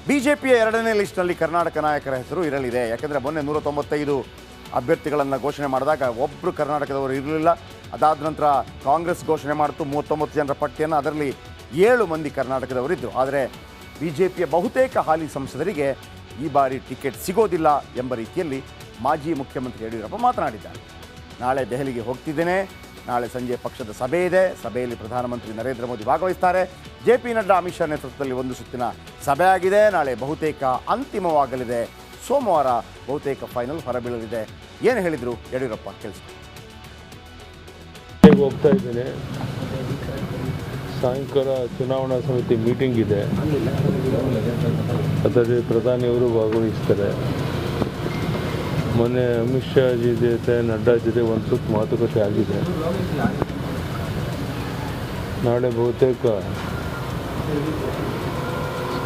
ಬಿಜೆಪಿಯ ಎರಡನೇ ಲಿಸ್ಟ್ನಲ್ಲಿ ಕರ್ನಾಟಕ ನಾಯಕರ ಹೆಸರು ಇರಲಿದೆ. ಯಾಕೆಂದರೆ ಮೊನ್ನೆ 195 ಅಭ್ಯರ್ಥಿಗಳನ್ನು ಘೋಷಣೆ ಮಾಡಿದಾಗ ಒಬ್ಬರು ಕರ್ನಾಟಕದವರು ಇರಲಿಲ್ಲ. ಅದಾದ ನಂತರ ಕಾಂಗ್ರೆಸ್ ಘೋಷಣೆ ಮಾಡಿತು 39 ಜನರ ಪಟ್ಟಿಯನ್ನು, ಅದರಲ್ಲಿ 7 ಮಂದಿ ಕರ್ನಾಟಕದವರಿದ್ದರು. ಆದರೆ ಬಿಜೆಪಿಯ ಬಹುತೇಕ ಹಾಲಿ ಸಂಸದರಿಗೆ ಈ ಬಾರಿ ಟಿಕೆಟ್ ಸಿಗೋದಿಲ್ಲ ಎಂಬ ರೀತಿಯಲ್ಲಿ ಮಾಜಿ ಮುಖ್ಯಮಂತ್ರಿ ಯಡಿಯೂರಪ್ಪ ಮಾತನಾಡಿದ್ದಾರೆ. ನಾಳೆ ದೆಹಲಿಗೆ ಹೋಗ್ತಿದ್ದೇನೆ, ನಾಳೆ ಸಂಜೆ ಪಕ್ಷದ ಸಭೆ ಇದೆ, ಸಭೆಯಲ್ಲಿ ಪ್ರಧಾನಮಂತ್ರಿ ನರೇಂದ್ರ ಮೋದಿ ಭಾಗವಹಿಸ್ತಾರೆ. JP ನಡ್ಡಾ, ಅಮಿತ್ ಶಾ ನೇತೃತ್ವದಲ್ಲಿ ಒಂದು ಸುತ್ತಿನ ಸಭೆ ಆಗಿದೆ. ನಾಳೆ ಬಹುತೇಕ ಅಂತಿಮವಾಗಲಿದೆ, ಸೋಮವಾರ ಬಹುತೇಕ ಫೈನಲ್ ಹೊರಬೀಳಲಿದೆ. ಏನು ಹೇಳಿದರು ಯಡಿಯೂರಪ್ಪ ಕೇಳಿಸ್ತಾರೆ. ಹೋಗ್ತಾ ಇದ್ದೇನೆ, ಸಾಯಂಕಾಲ ಚುನಾವಣಾ ಸಮಿತಿ ಮೀಟಿಂಗ್ ಇದೆ, ಅದರಲ್ಲಿ ಪ್ರಧಾನಿಯವರು ಭಾಗವಹಿಸ್ತಾರೆ. ಮೊನ್ನೆ ಅಮಿತ್ ಶಾ ಜೊತೆ ನಡ್ಡಾ ಜೊತೆ ಒಂದು ಸುತ್ತ ಮಾತುಕತೆ ಆಗಿದೆ. ನಾಳೆ ಬಹುತೇಕ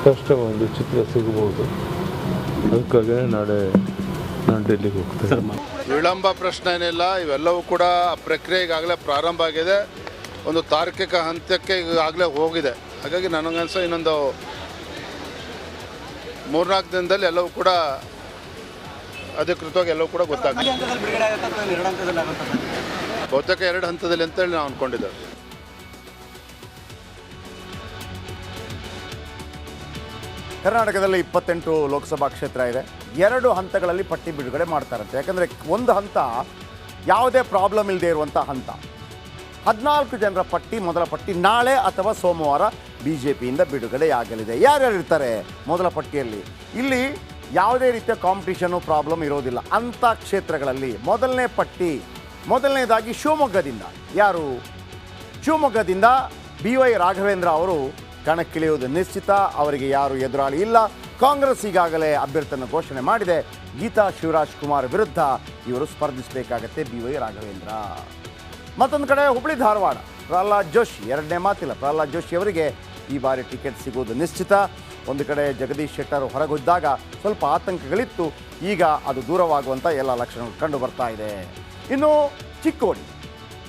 ಸ್ಪಷ್ಟ ಒಂದು ಚಿತ್ರ ಸಿಗಬಹುದು. ಅದಕ್ಕಾಗಿ ನಾಳೆ ನಾನು ಡೆಲ್ಲಿಗೆ ಹೋಗ್ತೇನೆ. ವಿಳಂಬ ಪ್ರಶ್ನೆ ಏನಿಲ್ಲ, ಇವೆಲ್ಲವೂ ಕೂಡ ಪ್ರಕ್ರಿಯೆ ಈಗಾಗಲೇ ಪ್ರಾರಂಭ ಆಗಿದೆ, ಒಂದು ತಾರ್ಕಿಕ ಹಂತಕ್ಕೆ ಈಗಾಗಲೇ ಹೋಗಿದೆ. ಹಾಗಾಗಿ ನನಗನ್ಸೋ ಇನ್ನೊಂದು 3-4 ದಿನದಲ್ಲಿ ಎಲ್ಲವೂ ಕೂಡ ಅಧಿಕೃತವಾಗಿ ಎಲ್ಲವೂ ಕೂಡ ಗೊತ್ತಾಗ್ತದೆ. ಬಹುತೇಕ 2 ಹಂತದಲ್ಲಿ ಅಂತೇಳಿ ನಾವು ಅಂದ್ಕೊಂಡಿದ್ದೇವೆ. ಕರ್ನಾಟಕದಲ್ಲಿ 28 ಲೋಕಸಭಾ ಕ್ಷೇತ್ರ ಇದೆ. 2 ಹಂತಗಳಲ್ಲಿ ಪಟ್ಟಿ ಬಿಡುಗಡೆ ಮಾಡ್ತಾರಂತೆ. ಯಾಕಂದರೆ ಒಂದು ಹಂತ ಯಾವುದೇ ಪ್ರಾಬ್ಲಮ್ ಇಲ್ಲದೆ ಇರುವಂಥ ಹಂತ. 14 ಜನರ ಪಟ್ಟಿ, ಮೊದಲ ಪಟ್ಟಿ ನಾಳೆ ಅಥವಾ ಸೋಮವಾರ BJPಯಿಂದ ಬಿಡುಗಡೆಯಾಗಲಿದೆ. ಯಾರ್ಯಾರು ಇರ್ತಾರೆ ಮೊದಲ ಪಟ್ಟಿಯಲ್ಲಿ? ಇಲ್ಲಿ ಯಾವುದೇ ರೀತಿಯ ಕಾಂಪಿಟೇಷನು ಪ್ರಾಬ್ಲಮ್ ಇರೋದಿಲ್ಲ ಅಂಥ ಕ್ಷೇತ್ರಗಳಲ್ಲಿ. ಮೊದಲನೇ ಪಟ್ಟಿ, ಮೊದಲನೇದಾಗಿ ಶಿವಮೊಗ್ಗದಿಂದ. ಯಾರು? ಶಿವಮೊಗ್ಗದಿಂದ BY ರಾಘವೇಂದ್ರ ಅವರು ಕಣಕ್ಕಿಳಿಯುವುದು ನಿಶ್ಚಿತ. ಅವರಿಗೆ ಯಾರು ಎದುರಾಳಿ ಇಲ್ಲ. ಕಾಂಗ್ರೆಸ್ ಈಗಾಗಲೇ ಅಭ್ಯರ್ಥಿಯನ್ನು ಘೋಷಣೆ ಮಾಡಿದೆ. ಗೀತಾ ಶಿವರಾಜ್ ಕುಮಾರ್ ವಿರುದ್ಧ ಇವರು ಸ್ಪರ್ಧಿಸಬೇಕಾಗತ್ತೆ BY ರಾಘವೇಂದ್ರ. ಮತ್ತೊಂದು ಕಡೆ ಹುಬ್ಬಳ್ಳಿ ಧಾರವಾಡ ಪ್ರಹ್ಲಾದ್ ಜೋಶಿ, ಎರಡನೇ ಮಾತಿಲ್ಲ, ಪ್ರಹ್ಲಾದ್ ಜೋಶಿ ಅವರಿಗೆ ಈ ಬಾರಿ ಟಿಕೆಟ್ ಸಿಗುವುದು ನಿಶ್ಚಿತ. ಒಂದು ಕಡೆ ಜಗದೀಶ್ ಶೆಟ್ಟರ್ ಹೊರಗೊದ್ದಾಗ ಸ್ವಲ್ಪ ಆತಂಕಗಳಿತ್ತು, ಈಗ ಅದು ದೂರವಾಗುವಂಥ ಎಲ್ಲ ಲಕ್ಷಣಗಳು ಕಂಡು ಬರ್ತಾ ಇದೆ. ಇನ್ನು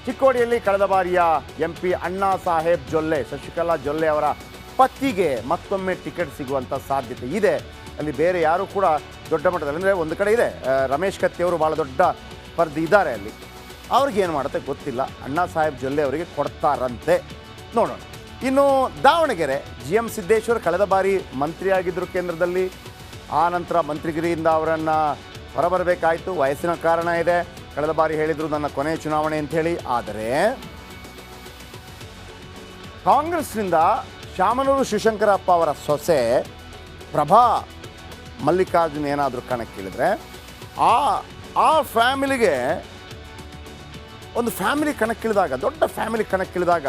ಚಿಕ್ಕೋಡಿಯಲ್ಲಿ ಕಳೆದ ಬಾರಿಯ MP ಅಣ್ಣಾ ಸಾಹೇಬ್ ಜೊಲ್ಲೆ, ಶಶಿಕಲಾ ಜೊಲ್ಲೆ ಅವರ ಪತಿಗೆ ಮತ್ತೊಮ್ಮೆ ಟಿಕೆಟ್ ಸಿಗುವಂಥ ಸಾಧ್ಯತೆ ಇದೆ. ಅಲ್ಲಿ ಬೇರೆ ಯಾರೂ ಕೂಡ ದೊಡ್ಡ ಮಟ್ಟದಲ್ಲಿ, ಅಂದರೆ ಒಂದು ಕಡೆ ಇದೆ ರಮೇಶ್ ಕತ್ತಿಯವರು ಭಾಳ ದೊಡ್ಡ ಸ್ಪರ್ಧಿ ಇದ್ದಾರೆ ಅಲ್ಲಿ. ಅವ್ರಿಗೇನು ಮಾಡುತ್ತೆ ಗೊತ್ತಿಲ್ಲ. ಅಣ್ಣಾ ಸಾಹೇಬ್ ಜೊಲ್ಲೆ ಅವರಿಗೆ ಕೊಡ್ತಾರಂತೆ, ನೋಡೋಣ. ಇನ್ನು ದಾವಣಗೆರೆ GM ಸಿದ್ದೇಶ್ವರ್ ಕಳೆದ ಬಾರಿ ಮಂತ್ರಿಯಾಗಿದ್ದರು ಕೇಂದ್ರದಲ್ಲಿ. ಆ ನಂತರ ಮಂತ್ರಿಗಿರಿಯಿಂದ ಅವರನ್ನು ಹೊರಬರಬೇಕಾಯಿತು, ವಯಸ್ಸಿನ ಕಾರಣ ಇದೆ. ಕಳೆದ ಬಾರಿ ಹೇಳಿದರು ನನ್ನ ಕೊನೆಯ ಚುನಾವಣೆ ಅಂಥೇಳಿ. ಆದರೆ ಕಾಂಗ್ರೆಸ್ನಿಂದ ಶಾಮನೂರು ಶಿವಶಂಕರಪ್ಪ ಅವರ ಸೊಸೆ ಪ್ರಭಾ ಮಲ್ಲಿಕಾರ್ಜುನ್ ಏನಾದರೂ ಕಣಕ್ಕಿಳಿದ್ರೆ ಆ ಫ್ಯಾಮಿಲಿಗೆ, ಒಂದು ಫ್ಯಾಮಿಲಿ ಕಣಕ್ಕಿಳಿದಾಗ, ದೊಡ್ಡ ಫ್ಯಾಮಿಲಿ ಕಣಕ್ಕಿಳಿದಾಗ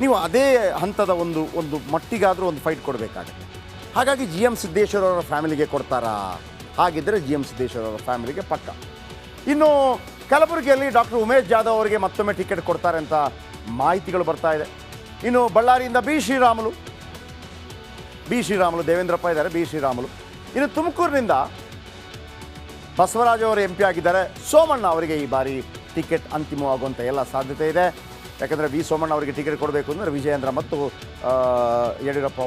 ನೀವು ಅದೇ ಹಂತದ ಒಂದು ಮಟ್ಟಿಗಾದರೂ ಒಂದು ಫೈಟ್ ಕೊಡಬೇಕಾಗುತ್ತೆ. ಹಾಗಾಗಿ GM ಸಿದ್ದೇಶ್ವರ ಅವರ ಫ್ಯಾಮಿಲಿಗೆ ಕೊಡ್ತಾರಾ? ಹಾಗಿದ್ದರೆ GM ಸಿದ್ದೇಶ್ವರ ಅವರ ಫ್ಯಾಮಿಲಿಗೆ ಪಕ್ಕ. ಇನ್ನು ಕಲಬುರಗಿಯಲ್ಲಿ ಡಾಕ್ಟರ್ ಉಮೇಶ್ ಜಾಧವ್ ಅವರಿಗೆ ಮತ್ತೊಮ್ಮೆ ಟಿಕೆಟ್ ಕೊಡ್ತಾರೆ ಅಂತ ಮಾಹಿತಿಗಳು ಬರ್ತಾ ಇದೆ. ಇನ್ನು ಬಳ್ಳಾರಿಯಿಂದ ಬಿ ಶ್ರೀರಾಮುಲು, ದೇವೇಂದ್ರಪ್ಪ ಇದ್ದಾರೆ, ಬಿ ಶ್ರೀರಾಮುಲು. ಇನ್ನು ತುಮಕೂರಿನಿಂದ ಬಸವರಾಜ್ ಅವರು MP ಆಗಿದ್ದಾರೆ. ಸೋಮಣ್ಣ ಅವರಿಗೆ ಈ ಬಾರಿ ಟಿಕೆಟ್ ಅಂತಿಮವಾಗುವಂಥ ಎಲ್ಲ ಸಾಧ್ಯತೆ ಇದೆ. ಯಾಕಂದರೆ ವಿ ಸೋಮಣ್ಣ ಅವರಿಗೆ ಟಿಕೆಟ್ ಕೊಡಬೇಕು ಅಂದರೆ ವಿಜಯೇಂದ್ರ ಮತ್ತು ಯಡಿಯೂರಪ್ಪ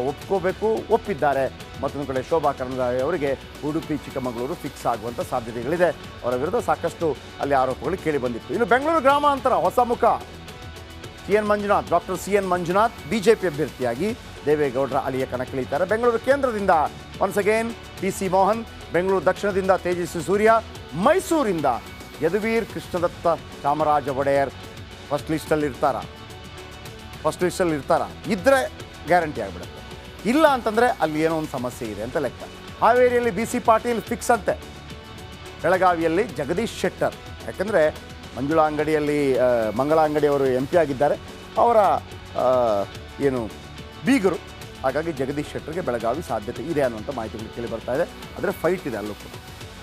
ಒಪ್ಪಿದ್ದಾರೆ. ಮತ್ತೊಂದು ಕಡೆ ಶೋಭಾ ಕರಂದ್ಲಾಜೆ ಅವರಿಗೆ ಉಡುಪಿ ಚಿಕ್ಕಮಗಳೂರು ಫಿಕ್ಸ್ ಆಗುವಂಥ ಸಾಧ್ಯತೆಗಳಿದೆ. ಅವರ ವಿರುದ್ಧ ಸಾಕಷ್ಟು ಅಲ್ಲಿ ಆರೋಪಗಳು ಕೇಳಿ ಬಂದಿತ್ತು. ಇನ್ನು ಬೆಂಗಳೂರು ಗ್ರಾಮಾಂತರ ಹೊಸ ಮುಖ ಡಾಕ್ಟರ್ CN ಮಂಜುನಾಥ್ BJP ಅಭ್ಯರ್ಥಿಯಾಗಿ ದೇವೇಗೌಡರ ಅಳಿಯ ಕಣಕ್ಕಿಳಿತಾರೆ. ಬೆಂಗಳೂರು ಕೇಂದ್ರದಿಂದ once again PC Mohan, Bengaluru ದಕ್ಷಿಣದಿಂದ ತೇಜಸ್ವಿ ಸೂರ್ಯ, ಮೈಸೂರಿಂದ ಯದುವೀರ್ ಕೃಷ್ಣದತ್ತ ಚಾಮರಾಜ ಒಡೆಯರ್ ಫಸ್ಟ್ ಲಿಸ್ಟಲ್ಲಿ ಇರ್ತಾರ. ಇದ್ದರೆ ಗ್ಯಾರಂಟಿ ಆಗಿಬಿಡುತ್ತೆ, ಇಲ್ಲ ಅಂತಂದರೆ ಅಲ್ಲಿ ಏನೋ ಒಂದು ಸಮಸ್ಯೆ ಇದೆ ಅಂತ ಲೆಕ್ಕ. ಹಾವೇರಿಯಲ್ಲಿ BC ಪಾಟೀಲ್ ಫಿಕ್ಸ್ ಅಂತೆ. ಬೆಳಗಾವಿಯಲ್ಲಿ ಜಗದೀಶ್ ಶೆಟ್ಟರ್, ಯಾಕಂದರೆ ಮಂಗಳ ಅಂಗಡಿಯವರು MP ಆಗಿದ್ದಾರೆ, ಅವರ ಬೀಗರು. ಹಾಗಾಗಿ ಜಗದೀಶ್ ಶೆಟ್ಟರ್ಗೆ ಬೆಳಗಾವಿ ಸಾಧ್ಯತೆ ಇದೆ ಅನ್ನುವಂಥ ಮಾಹಿತಿಗಳು ಕೇಳಿ ಬರ್ತಾ ಇದೆ. ಆದರೆ ಫೈಟ್ ಇದೆ ಅಲ್ಲೂ ಕೂಡ.